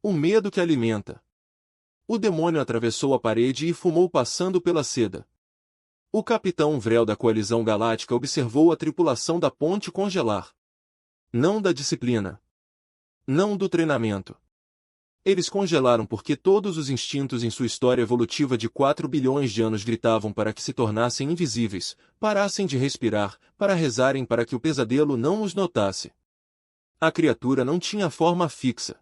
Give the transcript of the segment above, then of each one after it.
O medo que alimenta. O demônio atravessou a parede e fumou passando pela seda. O capitão Vrel da Coalizão Galáctica observou a tripulação da ponte congelar. Não da disciplina. Não do treinamento. Eles congelaram porque todos os instintos em sua história evolutiva de 4 bilhões de anos gritavam para que se tornassem invisíveis, parassem de respirar, para rezarem para que o pesadelo não os notasse. A criatura não tinha forma fixa.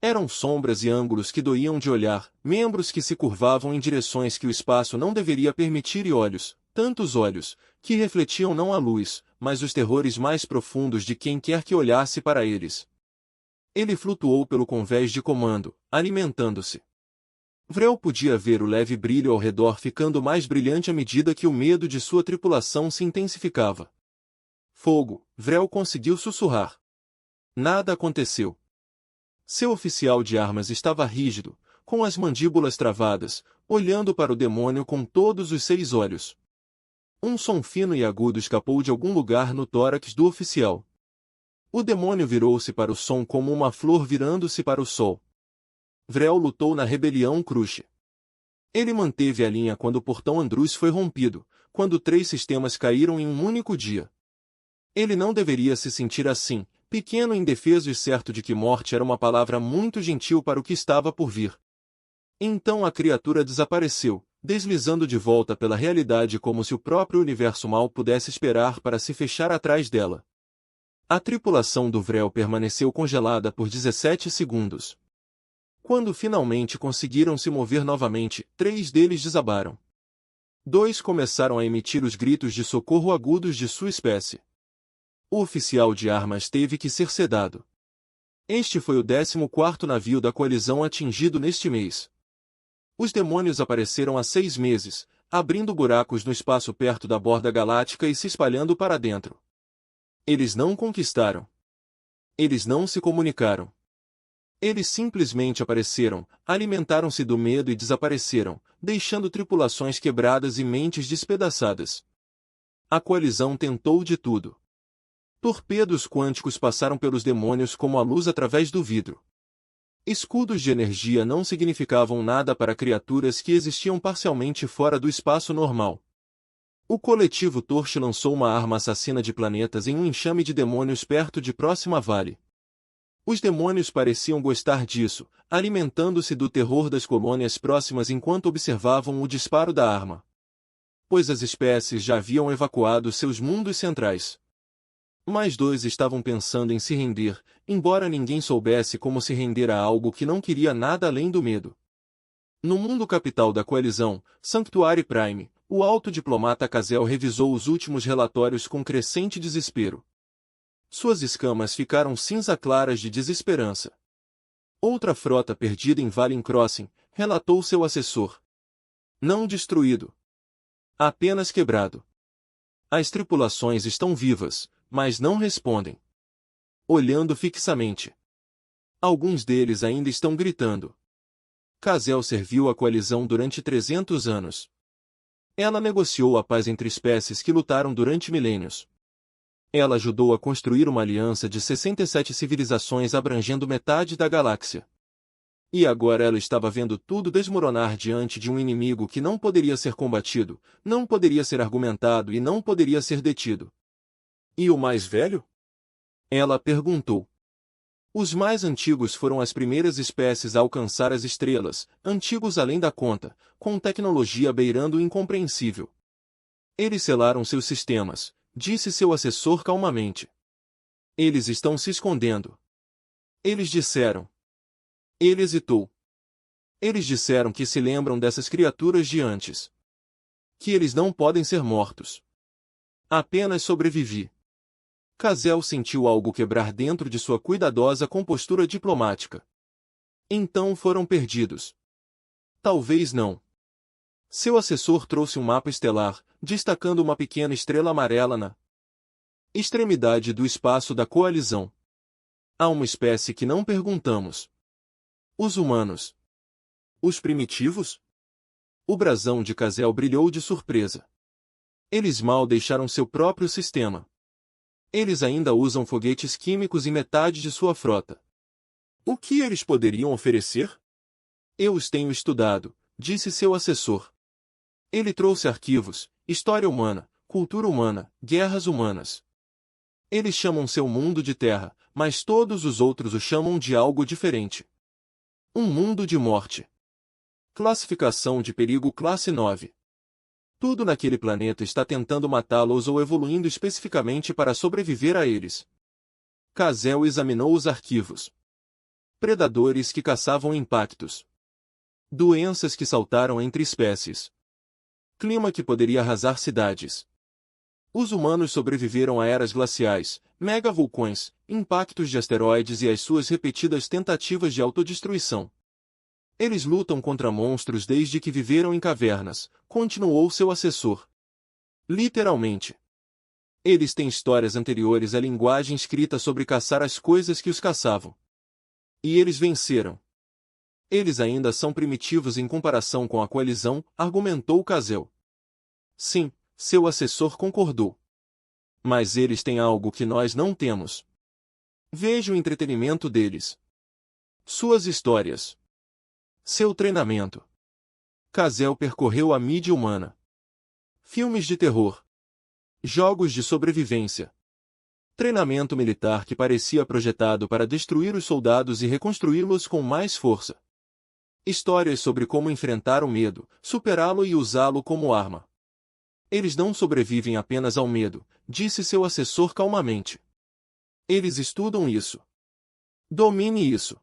Eram sombras e ângulos que doíam de olhar, membros que se curvavam em direções que o espaço não deveria permitir e olhos, tantos olhos, que refletiam não a luz, mas os terrores mais profundos de quem quer que olhasse para eles. Ele flutuou pelo convés de comando, alimentando-se. Vrel podia ver o leve brilho ao redor ficando mais brilhante à medida que o medo de sua tripulação se intensificava. Fogo, Vrel conseguiu sussurrar. Nada aconteceu. Seu oficial de armas estava rígido, com as mandíbulas travadas, olhando para o demônio com todos os 6 olhos. Um som fino e agudo escapou de algum lugar no tórax do oficial. O demônio virou-se para o som como uma flor virando-se para o sol. Vrel lutou na rebelião Crush. Ele manteve a linha quando o portão Andrus foi rompido, quando 3 sistemas caíram em um único dia. Ele não deveria se sentir assim, pequeno, indefeso e certo de que morte era uma palavra muito gentil para o que estava por vir. Então a criatura desapareceu, deslizando de volta pela realidade como se o próprio universo mal pudesse esperar para se fechar atrás dela. A tripulação do Vrel permaneceu congelada por 17 segundos. Quando finalmente conseguiram se mover novamente, 3 deles desabaram. 2 começaram a emitir os gritos de socorro agudos de sua espécie. O oficial de armas teve que ser sedado. Este foi o 14º navio da coalizão atingido neste mês. Os demônios apareceram há 6 meses, abrindo buracos no espaço perto da borda galáctica e se espalhando para dentro. Eles não conquistaram. Eles não se comunicaram. Eles simplesmente apareceram, alimentaram-se do medo e desapareceram, deixando tripulações quebradas e mentes despedaçadas. A coalizão tentou de tudo. Torpedos quânticos passaram pelos demônios como a luz através do vidro. Escudos de energia não significavam nada para criaturas que existiam parcialmente fora do espaço normal. O coletivo Torch lançou uma arma assassina de planetas em um enxame de demônios perto de Próxima Vale. Os demônios pareciam gostar disso, alimentando-se do terror das colônias próximas enquanto observavam o disparo da arma. Pois as espécies já haviam evacuado seus mundos centrais. Mais 2 estavam pensando em se render, embora ninguém soubesse como se render a algo que não queria nada além do medo. No mundo capital da coalizão, Sanctuary Prime, o alto diplomata Kazel revisou os últimos relatórios com crescente desespero. Suas escamas ficaram cinza claras de desesperança. Outra frota perdida em Valen Crossing, relatou seu assessor. Não destruído. Apenas quebrado. As tripulações estão vivas, mas não respondem. Olhando fixamente. Alguns deles ainda estão gritando. Kazel serviu a coalizão durante 300 anos. Ela negociou a paz entre espécies que lutaram durante milênios. Ela ajudou a construir uma aliança de 67 civilizações abrangendo metade da galáxia. E agora ela estava vendo tudo desmoronar diante de um inimigo que não poderia ser combatido, não poderia ser argumentado e não poderia ser detido. E o mais velho? Ela perguntou. Os mais antigos foram as primeiras espécies a alcançar as estrelas, antigos além da conta, com tecnologia beirando o incompreensível. Eles selaram seus sistemas, disse seu assessor calmamente. Eles estão se escondendo. Eles disseram. Ele hesitou. Eles disseram que se lembram dessas criaturas de antes. Que eles não podem ser mortos. Apenas sobrevivi. Kazel sentiu algo quebrar dentro de sua cuidadosa compostura diplomática. Então foram perdidos. Talvez não. Seu assessor trouxe um mapa estelar, destacando uma pequena estrela amarela na extremidade do espaço da coalizão. Há uma espécie que não perguntamos. Os humanos. Os primitivos? O brasão de Kazel brilhou de surpresa. Eles mal deixaram seu próprio sistema. Eles ainda usam foguetes químicos em metade de sua frota. O que eles poderiam oferecer? Eu os tenho estudado, disse seu assessor. Ele trouxe arquivos, história humana, cultura humana, guerras humanas. Eles chamam seu mundo de Terra, mas todos os outros o chamam de algo diferente. Um mundo de morte. Classificação de perigo classe 9. Tudo naquele planeta está tentando matá-los ou evoluindo especificamente para sobreviver a eles. Cazel examinou os arquivos. Predadores que caçavam impactos. Doenças que saltaram entre espécies. Clima que poderia arrasar cidades. Os humanos sobreviveram a eras glaciais, megavulcões, impactos de asteroides e as suas repetidas tentativas de autodestruição. Eles lutam contra monstros desde que viveram em cavernas, continuou seu assessor. Literalmente. Eles têm histórias anteriores à linguagem escrita sobre caçar as coisas que os caçavam. E eles venceram. Eles ainda são primitivos em comparação com a coalizão, argumentou Cazel. Sim, seu assessor concordou. Mas eles têm algo que nós não temos. Veja o entretenimento deles. Suas histórias. Seu treinamento. Cazel percorreu a mídia humana. Filmes de terror. Jogos de sobrevivência. Treinamento militar que parecia projetado para destruir os soldados e reconstruí-los com mais força. Histórias sobre como enfrentar o medo, superá-lo e usá-lo como arma. Eles não sobrevivem apenas ao medo, disse seu assessor calmamente. Eles estudam isso. Domine isso.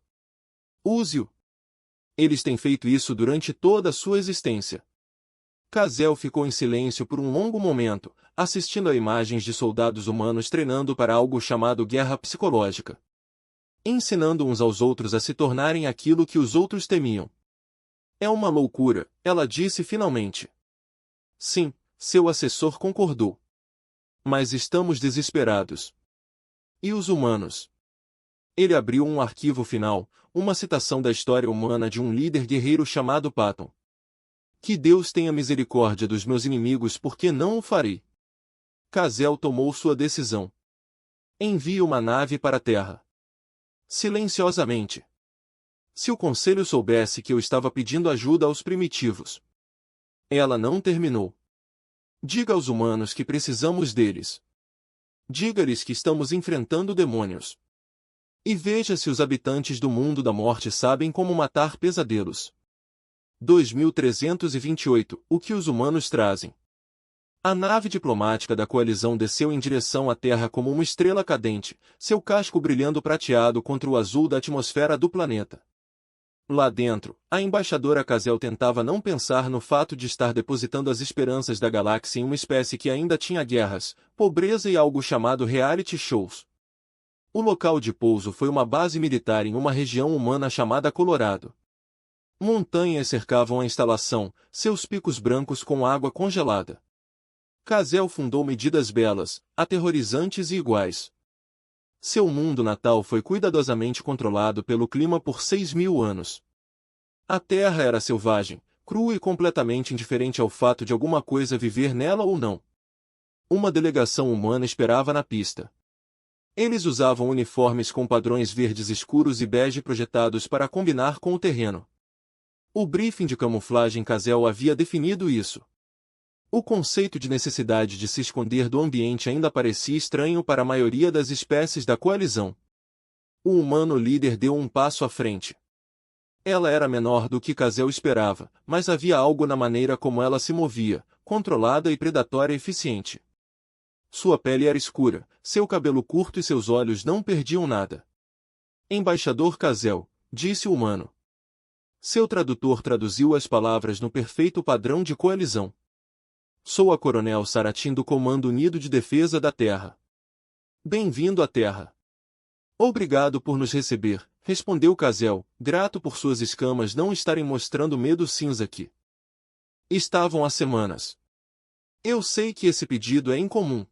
Use-o. Eles têm feito isso durante toda a sua existência. Cazel ficou em silêncio por um longo momento, assistindo a imagens de soldados humanos treinando para algo chamado guerra psicológica. Ensinando uns aos outros a se tornarem aquilo que os outros temiam. É uma loucura, ela disse finalmente. Sim, seu assessor concordou. Mas estamos desesperados. E os humanos? Ele abriu um arquivo final, uma citação da história humana de um líder guerreiro chamado Patton. Que Deus tenha misericórdia dos meus inimigos porque não o farei. Cazel tomou sua decisão. Envie uma nave para a Terra. Silenciosamente. Se o conselho soubesse que eu estava pedindo ajuda aos primitivos. Ela não terminou. Diga aos humanos que precisamos deles. Diga-lhes que estamos enfrentando demônios. E veja se os habitantes do mundo da morte sabem como matar pesadelos. 2328 O que os humanos trazem? A nave diplomática da coalizão desceu em direção à Terra como uma estrela cadente, seu casco brilhando prateado contra o azul da atmosfera do planeta. Lá dentro, a embaixadora Cazel tentava não pensar no fato de estar depositando as esperanças da galáxia em uma espécie que ainda tinha guerras, pobreza e algo chamado reality shows. O local de pouso foi uma base militar em uma região humana chamada Colorado. Montanhas cercavam a instalação, seus picos brancos com água congelada. Cazel fundou medidas belas, aterrorizantes e iguais. Seu mundo natal foi cuidadosamente controlado pelo clima por 6.000 anos. A terra era selvagem, crua e completamente indiferente ao fato de alguma coisa viver nela ou não. Uma delegação humana esperava na pista. Eles usavam uniformes com padrões verdes escuros e bege projetados para combinar com o terreno. O briefing de camuflagem Cazel havia definido isso. O conceito de necessidade de se esconder do ambiente ainda parecia estranho para a maioria das espécies da coalizão. O humano líder deu um passo à frente. Ela era menor do que Cazel esperava, mas havia algo na maneira como ela se movia, controlada e predatória eficiente. Sua pele era escura, seu cabelo curto e seus olhos não perdiam nada. Embaixador Cazel, disse o humano. Seu tradutor traduziu as palavras no perfeito padrão de coalizão. Sou a Coronel Saratin do Comando Unido de Defesa da Terra. Bem-vindo à Terra. Obrigado por nos receber, respondeu Cazel, grato por suas escamas não estarem mostrando medo cinza aqui. Estavam há semanas. Eu sei que esse pedido é incomum.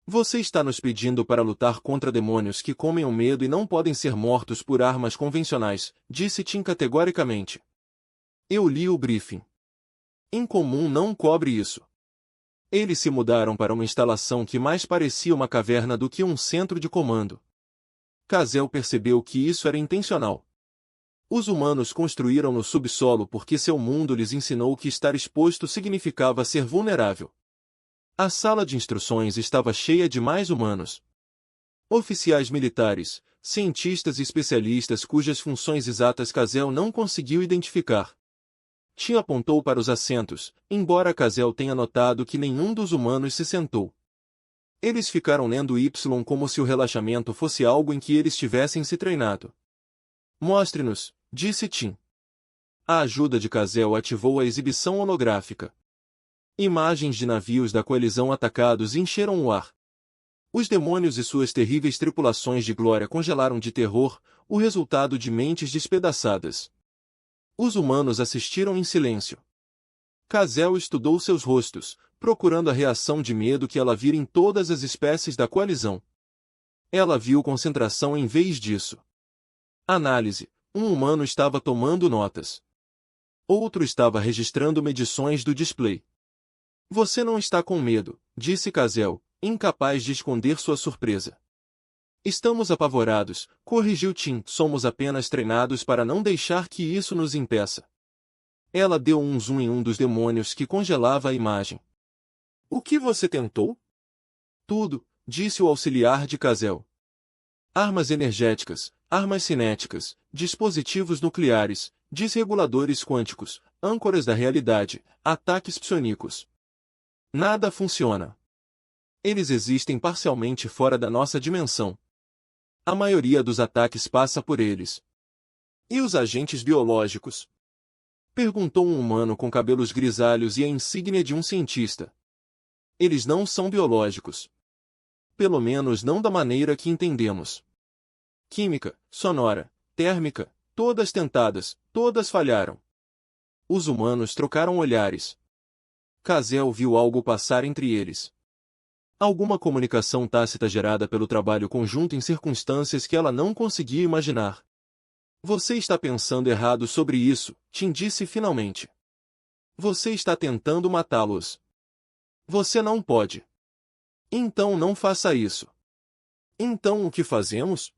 Você está nos pedindo para lutar contra demônios que comem o medo e não podem ser mortos por armas convencionais, disse Tim categoricamente. Eu li o briefing. Incomum não cobre isso. Eles se mudaram para uma instalação que mais parecia uma caverna do que um centro de comando. Kazel percebeu que isso era intencional. Os humanos construíram no subsolo porque seu mundo lhes ensinou que estar exposto significava ser vulnerável. A sala de instruções estava cheia de mais humanos. Oficiais militares, cientistas e especialistas cujas funções exatas Kazel não conseguiu identificar. Tim apontou para os assentos, embora Kazel tenha notado que nenhum dos humanos se sentou. Eles ficaram lendo Y como se o relaxamento fosse algo em que eles tivessem se treinado. Mostre-nos, disse Tim. A ajuda de Kazel ativou a exibição holográfica. Imagens de navios da coalizão atacados encheram o ar. Os demônios e suas terríveis tripulações de glória congelaram de terror, o resultado de mentes despedaçadas. Os humanos assistiram em silêncio. Kazel estudou seus rostos, procurando a reação de medo que ela vira em todas as espécies da coalizão. Ela viu concentração em vez disso. Análise. Um humano estava tomando notas. Outro estava registrando medições do display. Você não está com medo, disse Kazel, incapaz de esconder sua surpresa. Estamos apavorados, corrigiu Tim. Somos apenas treinados para não deixar que isso nos impeça. Ela deu um zoom em um dos demônios que congelava a imagem. O que você tentou? Tudo, disse o auxiliar de Kazel. Armas energéticas, armas cinéticas, dispositivos nucleares, desreguladores quânticos, âncoras da realidade, ataques psionicos. Nada funciona. Eles existem parcialmente fora da nossa dimensão. A maioria dos ataques passa por eles. E os agentes biológicos? Perguntou um humano com cabelos grisalhos e a insígnia de um cientista. Eles não são biológicos. Pelo menos não da maneira que entendemos. Química, sonora, térmica, todas tentadas, todas falharam. Os humanos trocaram olhares. Kazel viu algo passar entre eles. Alguma comunicação tácita gerada pelo trabalho conjunto em circunstâncias que ela não conseguia imaginar. Você está pensando errado sobre isso, Tim disse finalmente. Você está tentando matá-los. Você não pode. Então não faça isso. Então o que fazemos?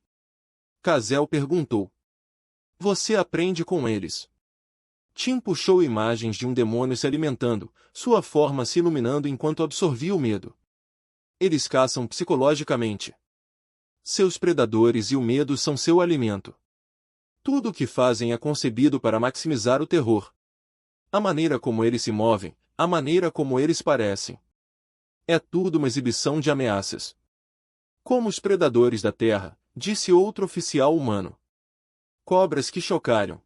Kazel perguntou. Você aprende com eles. Tim puxou imagens de um demônio se alimentando, sua forma se iluminando enquanto absorvia o medo. Eles caçam psicologicamente. Seus predadores e o medo são seu alimento. Tudo o que fazem é concebido para maximizar o terror. A maneira como eles se movem, a maneira como eles parecem. É tudo uma exibição de ameaças. Como os predadores da Terra, disse outro oficial humano. Cobras que chocalham.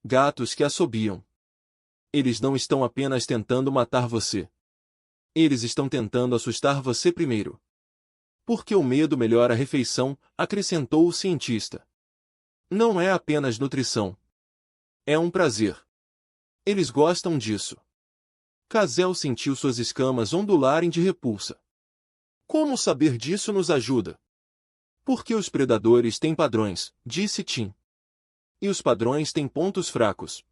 Gatos que assobiam. Eles não estão apenas tentando matar você. Eles estão tentando assustar você primeiro. Porque o medo melhora a refeição, acrescentou o cientista. Não é apenas nutrição. É um prazer. Eles gostam disso. Kazel sentiu suas escamas ondularem de repulsa. Como saber disso nos ajuda? Porque os predadores têm padrões, disse Tim. E os padrões têm pontos fracos.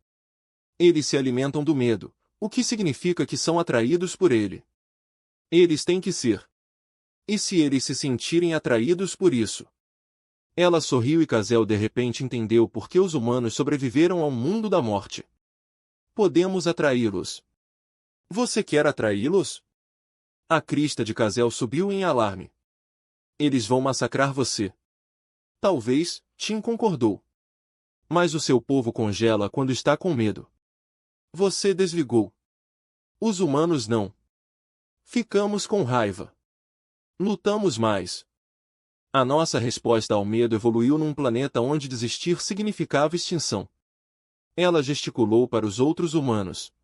Eles se alimentam do medo, o que significa que são atraídos por ele. Eles têm que ser. E se eles se sentirem atraídos por isso? Ela sorriu e Kazel de repente entendeu por que os humanos sobreviveram ao mundo da morte. Podemos atraí-los. Você quer atraí-los? A crista de Kazel subiu em alarme. Eles vão massacrar você. Talvez, Tim concordou. Mas o seu povo congela quando está com medo. Você desligou. Os humanos não. Ficamos com raiva. Lutamos mais. A nossa resposta ao medo evoluiu num planeta onde desistir significava extinção. Ela gesticulou para os outros humanos.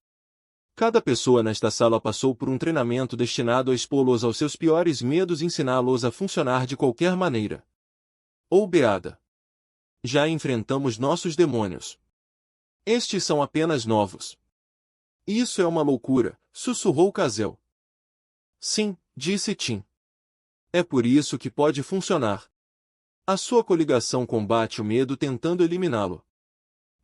Cada pessoa nesta sala passou por um treinamento destinado a expô-los aos seus piores medos e ensiná-los a funcionar de qualquer maneira. Ou beada. Já enfrentamos nossos demônios. Estes são apenas novos. Isso é uma loucura, sussurrou Kazel. Sim, disse Tim. É por isso que pode funcionar. A sua coligação combate o medo tentando eliminá-lo.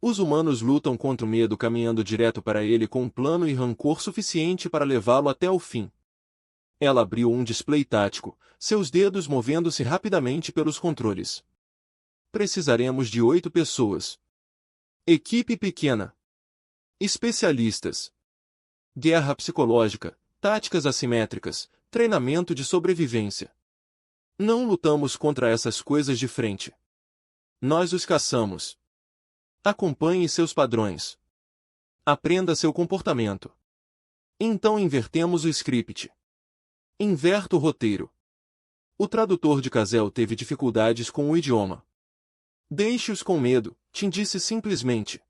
Os humanos lutam contra o medo caminhando direto para ele com um plano e rancor suficiente para levá-lo até o fim. Ela abriu um display tático, seus dedos movendo-se rapidamente pelos controles. Precisaremos de 8 pessoas. Equipe pequena. Especialistas. Guerra psicológica, táticas assimétricas, treinamento de sobrevivência. Não lutamos contra essas coisas de frente. Nós os caçamos. Acompanhe seus padrões. Aprenda seu comportamento. Então invertemos o script. Inverta o roteiro. O tradutor de Kazel teve dificuldades com o idioma. Deixe-os com medo, Tim disse simplesmente.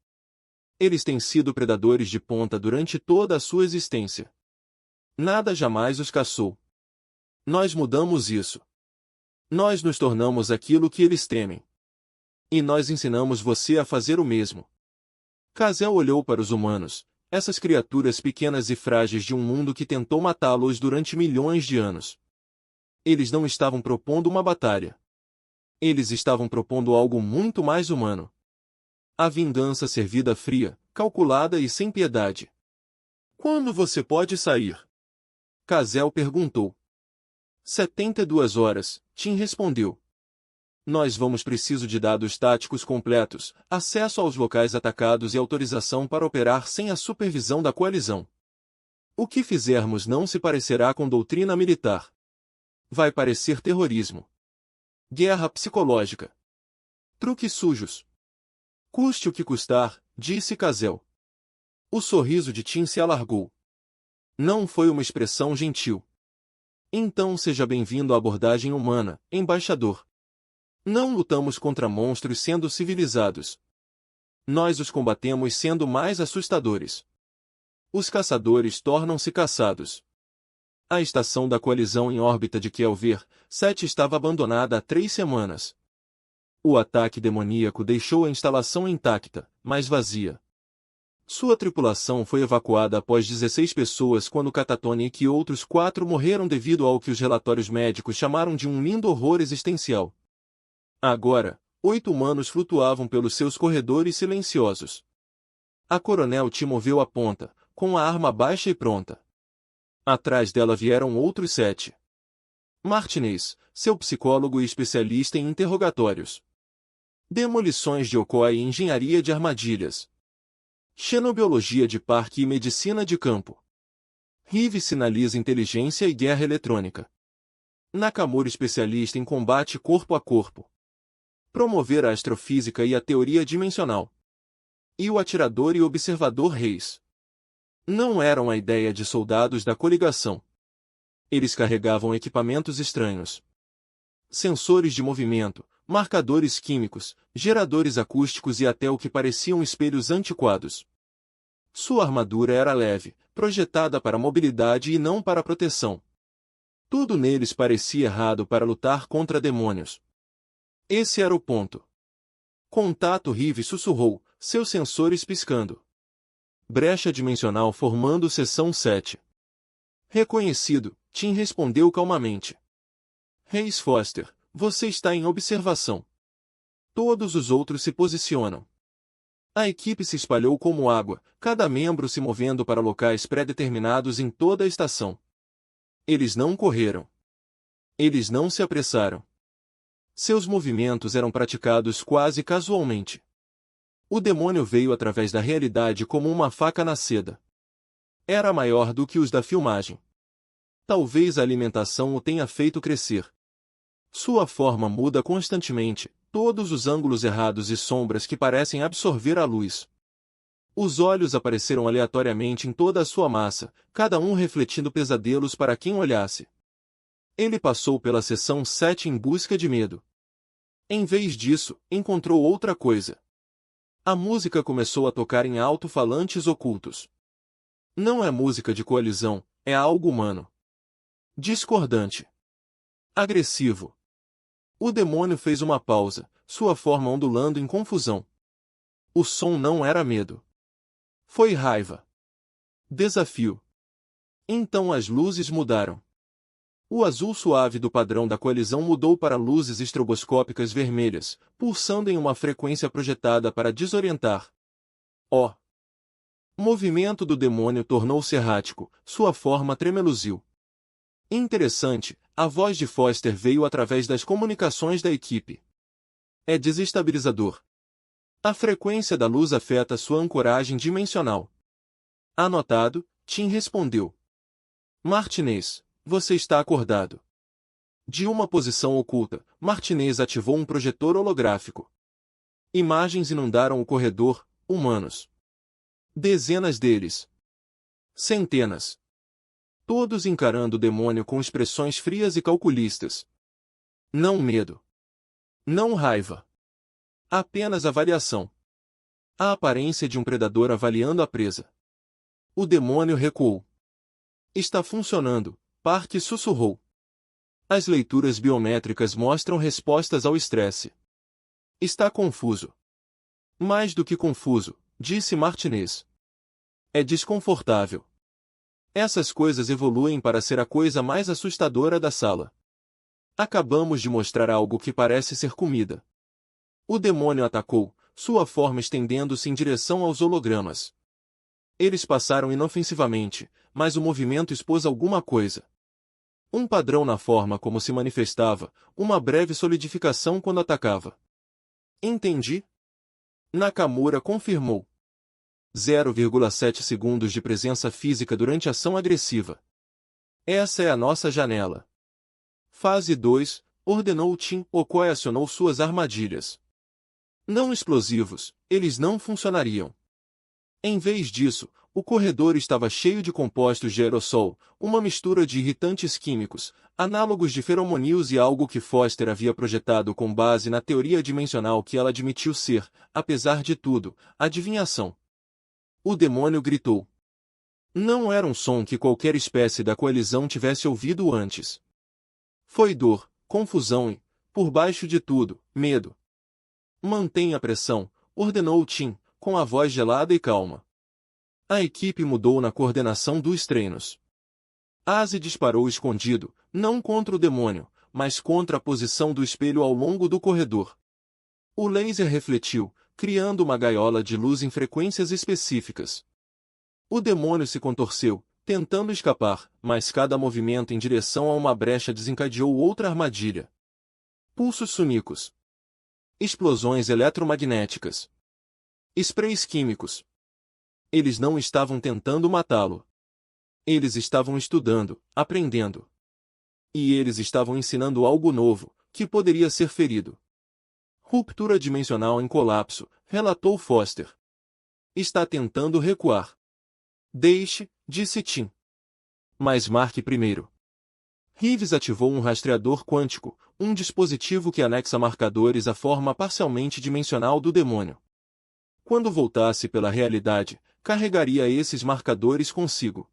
Eles têm sido predadores de ponta durante toda a sua existência. Nada jamais os caçou. Nós mudamos isso. Nós nos tornamos aquilo que eles temem. E nós ensinamos você a fazer o mesmo. Kazel olhou para os humanos, essas criaturas pequenas e frágeis de um mundo que tentou matá-los durante milhões de anos. Eles não estavam propondo uma batalha. Eles estavam propondo algo muito mais humano. A vingança servida fria, calculada e sem piedade. Quando você pode sair? Kazel perguntou. 72 horas, Tim respondeu. Nós vamos precisar de dados táticos completos, acesso aos locais atacados e autorização para operar sem a supervisão da coalizão. O que fizermos não se parecerá com doutrina militar. Vai parecer terrorismo. Guerra psicológica. Truques sujos. Custe o que custar, disse Kazel. O sorriso de Tim se alargou. Não foi uma expressão gentil. Então seja bem-vindo à abordagem humana, embaixador. Não lutamos contra monstros sendo civilizados. Nós os combatemos sendo mais assustadores. Os caçadores tornam-se caçados. A estação da coalizão em órbita de Kelver 7 estava abandonada há 3 semanas. O ataque demoníaco deixou a instalação intacta, mas vazia. Sua tripulação foi evacuada após 16 pessoas quando Catatonic e outros 4 morreram devido ao que os relatórios médicos chamaram de um lindo horror existencial. Agora, 8 humanos flutuavam pelos seus corredores silenciosos. A coronel T moveu a ponta, com a arma baixa e pronta. Atrás dela vieram outros 7. Martinez, seu psicólogo e especialista em interrogatórios. Demolições de Okoa e engenharia de armadilhas. Xenobiologia de parque e medicina de campo. Rive sinaliza inteligência e guerra eletrônica. Nakamura especialista em combate corpo a corpo. Promover a astrofísica e a teoria dimensional. E o atirador e observador Reis. Não eram a ideia de soldados da coligação. Eles carregavam equipamentos estranhos. Sensores de movimento, marcadores químicos, geradores acústicos e até o que pareciam espelhos antiquados. Sua armadura era leve, projetada para mobilidade e não para proteção. Tudo neles parecia errado para lutar contra demônios. Esse era o ponto. Contato Rive sussurrou, seus sensores piscando. Brecha dimensional formando seção 7. Reconhecido, Tim respondeu calmamente. Reis Foster, você está em observação. Todos os outros se posicionam. A equipe se espalhou como água, cada membro se movendo para locais pré-determinados em toda a estação. Eles não correram. Eles não se apressaram. Seus movimentos eram praticados quase casualmente. O demônio veio através da realidade como uma faca na seda. Era maior do que os da filmagem. Talvez a alimentação o tenha feito crescer. Sua forma muda constantemente, todos os ângulos errados e sombras que parecem absorver a luz. Os olhos apareceram aleatoriamente em toda a sua massa, cada um refletindo pesadelos para quem olhasse. Ele passou pela seção 7 em busca de medo. Em vez disso, encontrou outra coisa. A música começou a tocar em alto-falantes ocultos. Não é música de coalizão, é algo humano. Discordante. Agressivo. O demônio fez uma pausa, sua forma ondulando em confusão. O som não era medo. Foi raiva. Desafio. Então as luzes mudaram. O azul suave do padrão da coalizão mudou para luzes estroboscópicas vermelhas, pulsando em uma frequência projetada para desorientar. O movimento do demônio tornou-se errático, sua forma tremeluziu. Interessante, a voz de Foster veio através das comunicações da equipe. É desestabilizador. A frequência da luz afeta sua ancoragem dimensional. Anotado, Tim respondeu. Martinez, você está acordado. De uma posição oculta, Martinez ativou um projetor holográfico. Imagens inundaram o corredor, humanos. Dezenas deles. Centenas. Todos encarando o demônio com expressões frias e calculistas. Não medo. Não raiva. Apenas avaliação. A aparência de um predador avaliando a presa. O demônio recuou. Está funcionando, Park sussurrou. As leituras biométricas mostram respostas ao estresse. Está confuso. Mais do que confuso, disse Martinez. É desconfortável. Essas coisas evoluem para ser a coisa mais assustadora da sala. Acabamos de mostrar algo que parece ser comida. O demônio atacou, sua forma estendendo-se em direção aos hologramas. Eles passaram inofensivamente, mas o movimento expôs alguma coisa. Um padrão na forma como se manifestava, uma breve solidificação quando atacava. Entendi. Nakamura confirmou. 0,7 segundos de presença física durante ação agressiva. Essa é a nossa janela. Fase 2, ordenou Tim. Okoi acionou suas armadilhas. Não explosivos, eles não funcionariam. Em vez disso, o corredor estava cheio de compostos de aerossol, uma mistura de irritantes químicos, análogos de feromônios e algo que Foster havia projetado com base na teoria dimensional que ela admitiu ser, apesar de tudo, adivinhação. O demônio gritou. Não era um som que qualquer espécie da coalizão tivesse ouvido antes. Foi dor, confusão e, por baixo de tudo, medo. Mantenha a pressão, ordenou Tim, com a voz gelada e calma. A equipe mudou na coordenação dos treinos. Aze disparou escondido, não contra o demônio, mas contra a posição do espelho ao longo do corredor. O laser refletiu, criando uma gaiola de luz em frequências específicas. O demônio se contorceu, tentando escapar, mas cada movimento em direção a uma brecha desencadeou outra armadilha. Pulsos soníacos. Explosões eletromagnéticas. Sprays químicos. Eles não estavam tentando matá-lo. Eles estavam estudando, aprendendo. E eles estavam ensinando algo novo, que poderia ser ferido. Ruptura dimensional em colapso, relatou Foster. Está tentando recuar. Deixe, disse Tim. Mas marque primeiro. Reeves ativou um rastreador quântico, um dispositivo que anexa marcadores à forma parcialmente dimensional do demônio. Quando voltasse pela realidade, carregaria esses marcadores consigo.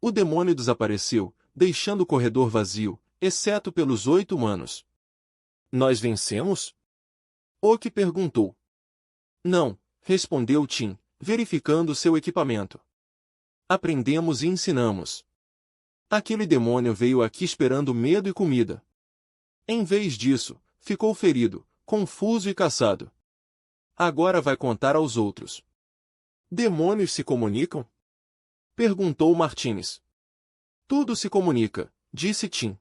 O demônio desapareceu, deixando o corredor vazio, exceto pelos 8 humanos. Nós vencemos? Oki perguntou. Não, respondeu Tim, verificando seu equipamento. Aprendemos e ensinamos. Aquele demônio veio aqui esperando medo e comida. Em vez disso, ficou ferido, confuso e caçado. Agora vai contar aos outros. Demônios se comunicam? Perguntou Martinez. Tudo se comunica, disse Tim.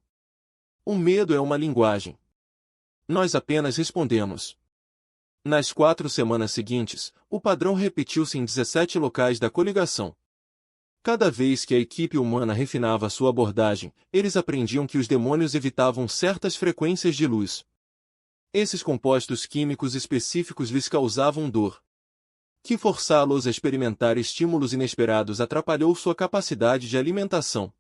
O medo é uma linguagem. Nós apenas respondemos. Nas 4 semanas seguintes, o padrão repetiu-se em 17 locais da coligação. Cada vez que a equipe humana refinava sua abordagem, eles aprendiam que os demônios evitavam certas frequências de luz. Esses compostos químicos específicos lhes causavam dor. Que forçá-los a experimentar estímulos inesperados atrapalhou sua capacidade de alimentação.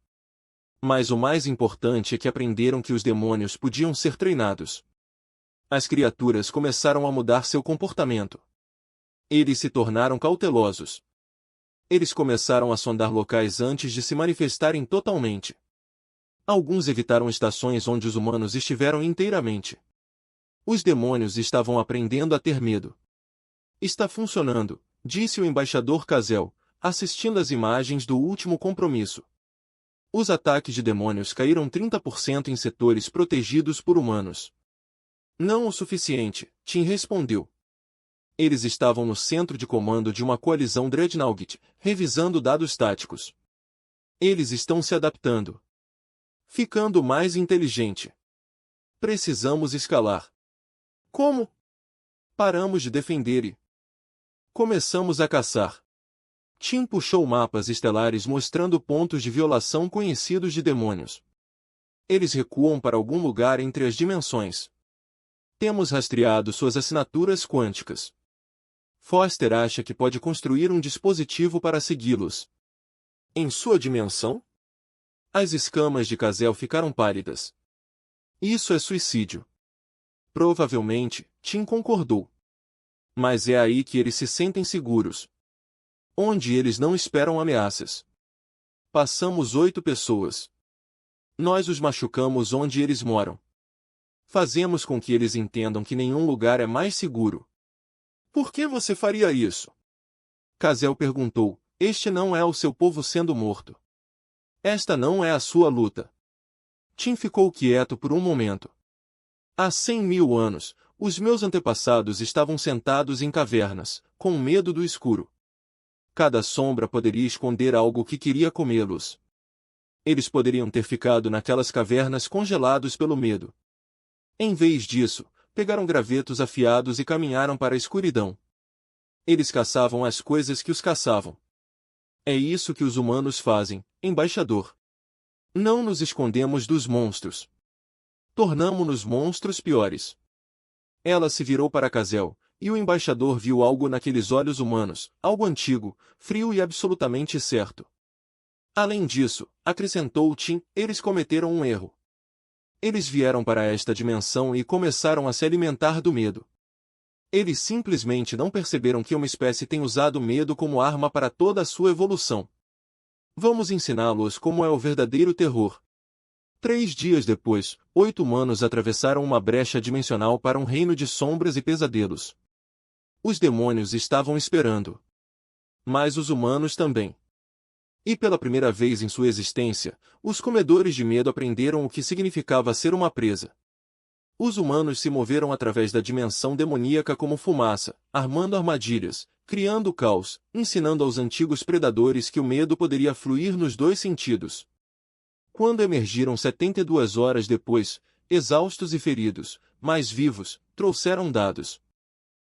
Mas o mais importante é que aprenderam que os demônios podiam ser treinados. As criaturas começaram a mudar seu comportamento. Eles se tornaram cautelosos. Eles começaram a sondar locais antes de se manifestarem totalmente. Alguns evitaram estações onde os humanos estiveram inteiramente. Os demônios estavam aprendendo a ter medo. Está funcionando, disse o embaixador Cazel, assistindo às imagens do último compromisso. Os ataques de demônios caíram 30% em setores protegidos por humanos. Não o suficiente, Tim respondeu. Eles estavam no centro de comando de uma coalizão Dreadnought, revisando dados táticos. Eles estão se adaptando. Ficando mais inteligente. Precisamos escalar. Como? Paramos de defender e começamos a caçar. Tim puxou mapas estelares mostrando pontos de violação conhecidos de demônios. Eles recuam para algum lugar entre as dimensões. Temos rastreado suas assinaturas quânticas. Foster acha que pode construir um dispositivo para segui-los. Em sua dimensão? As escamas de Kazel ficaram pálidas. Isso é suicídio. Provavelmente, Tim concordou. Mas é aí que eles se sentem seguros. Onde eles não esperam ameaças. Passamos 8 pessoas. Nós os machucamos onde eles moram. Fazemos com que eles entendam que nenhum lugar é mais seguro. Por que você faria isso? Kazel perguntou. Este não é o seu povo sendo morto. Esta não é a sua luta. Tim ficou quieto por um momento. Há 100.000 anos, os meus antepassados estavam sentados em cavernas, com medo do escuro. Cada sombra poderia esconder algo que queria comê-los. Eles poderiam ter ficado naquelas cavernas congelados pelo medo. Em vez disso, pegaram gravetos afiados e caminharam para a escuridão. Eles caçavam as coisas que os caçavam. É isso que os humanos fazem, embaixador. Não nos escondemos dos monstros. Tornamo-nos monstros piores. Ela se virou para Kazel, e o embaixador viu algo naqueles olhos humanos, algo antigo, frio e absolutamente certo. Além disso, acrescentou Tim, eles cometeram um erro. Eles vieram para esta dimensão e começaram a se alimentar do medo. Eles simplesmente não perceberam que uma espécie tem usado o medo como arma para toda a sua evolução. Vamos ensiná-los como é o verdadeiro terror. 3 dias depois, 8 humanos atravessaram uma brecha dimensional para um reino de sombras e pesadelos. Os demônios estavam esperando. Mas os humanos também. E pela primeira vez em sua existência, os comedores de medo aprenderam o que significava ser uma presa. Os humanos se moveram através da dimensão demoníaca como fumaça, armando armadilhas, criando caos, ensinando aos antigos predadores que o medo poderia fluir nos 2 sentidos. Quando emergiram 72 horas depois, exaustos e feridos, mas vivos, trouxeram dados.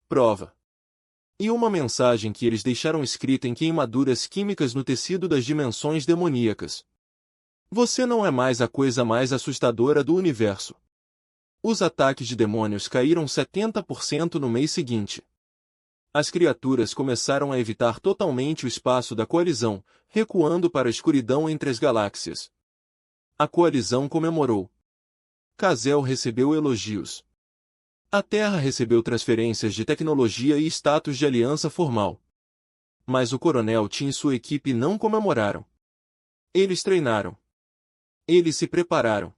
Prova. E uma mensagem que eles deixaram escrita em queimaduras químicas no tecido das dimensões demoníacas. Você não é mais a coisa mais assustadora do universo. Os ataques de demônios caíram 70% no mês seguinte. As criaturas começaram a evitar totalmente o espaço da coalizão, recuando para a escuridão entre as galáxias. A coalizão comemorou. Kazel recebeu elogios. A Terra recebeu transferências de tecnologia e status de aliança formal. Mas o coronel Tim e sua equipe não comemoraram. Eles treinaram. Eles se prepararam.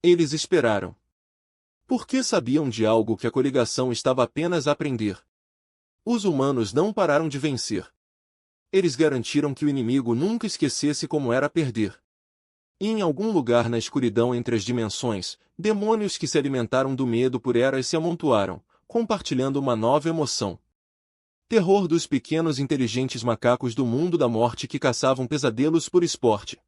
Eles esperaram. Porque sabiam de algo que a coligação estava apenas a aprender. Os humanos não pararam de vencer. Eles garantiram que o inimigo nunca esquecesse como era perder. E em algum lugar na escuridão entre as dimensões, demônios que se alimentaram do medo por eras se amontoaram, compartilhando uma nova emoção. Terror dos pequenos inteligentes macacos do mundo da morte que caçavam pesadelos por esporte.